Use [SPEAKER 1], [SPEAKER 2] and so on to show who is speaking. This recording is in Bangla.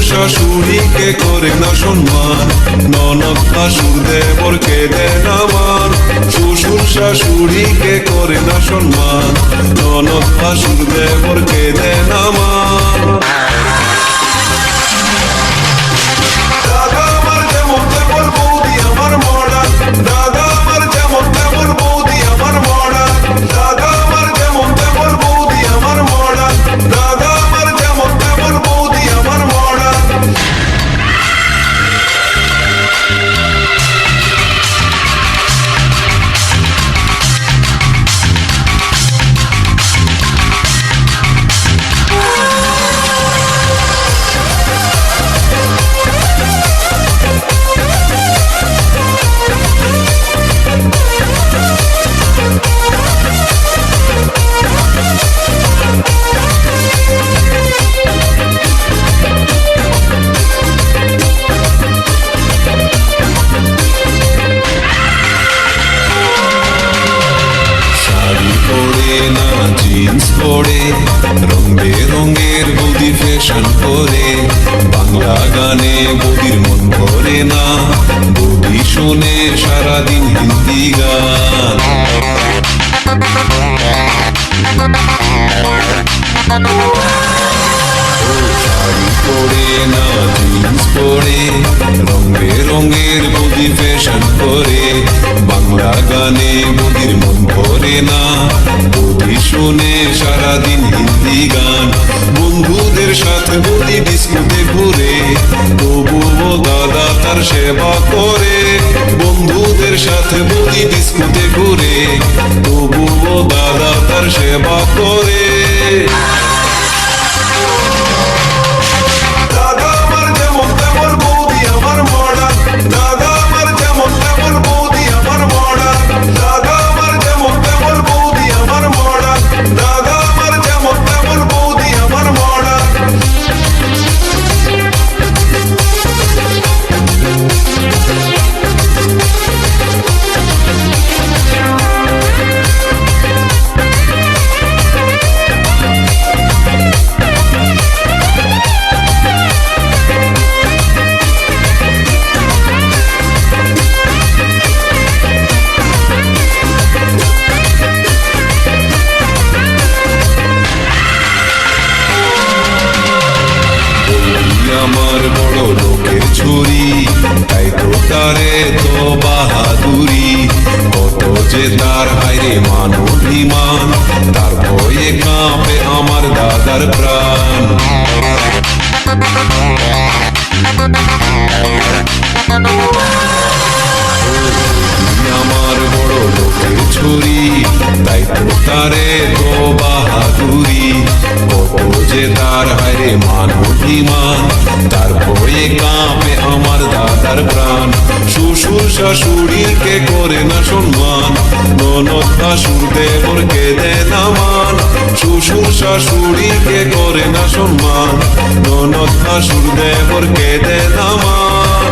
[SPEAKER 1] শাশুড়িকে করে না সম্মান, ননদ শাশুর দেবরকে দেয় না মান। শ্বশুর শাশুড়িকে করে না সম্মান, ননদ শাশুর দেবরকে দেয় না মান। দাদা আমার যেমন তেমন বৌদি আমার মডা, দাদা আমার যেমন তেমন বৌদি আমার মডা, দাদা আমার যেমন তেমন বৌদি আমার মডা, দাদা আমার যেমন তেমন বৌদি আমার মডা। জিন্স পরে রং বেরঙের বৌদি ফ্যাশন করে, বাংলা গানে বৌদির মন ভরে না, বৌদি শোনে সারাদিন হিন্দি গান। শাড়ি পরে না জিন্স পরে, রং বেরঙের বৌদি ফ্যাশন করে, বাংলা গানে বৌদির মন ভরে না, বৌদি শোনে সারাদিন হিন্দি গান। বন্ধুদের সাথে বৌদি ডিস্কোতে ঘুরে, তবুও দাদা তার সেবা করে। বন্ধুদের সাথে বৌদি ডিস্কোতে ঘুরে, তবুও দাদা তার সেবা করে। দাদা আমার যেমন তেমন বৌদি আমার মডা, দাদা আমার যেমন তেমন বৌদি আমার মডা, দাদা আমার যেমন তেমন বৌদি আমার মডা, দাদা আমার যেমন তেমন বৌদি আমার মডা। আমার বড় লোকের ছুরি, তাই তো তারে তো বাহাদুরি, কত যে তার হায়রে মান অভিমান, তার ভয়ে কাঁপে আমার দাদার প্রাণ। আমার বড় লোকের ছুরি, তাই তো তারে তো বাহাদুরি, কত যে তার হায়রে মান অভিমান, তার ভয়ে কাঁপে আমার দাদার প্রাণ। শ্বশুর শাশুড়িকে করে না সম্মান, ননদ শাশুর দেবরকে দেয় না মান। শ্বশুর শাশুড়িকে করে না সম্মান, ননদ শাশুর দেবরকে দেয় না মান।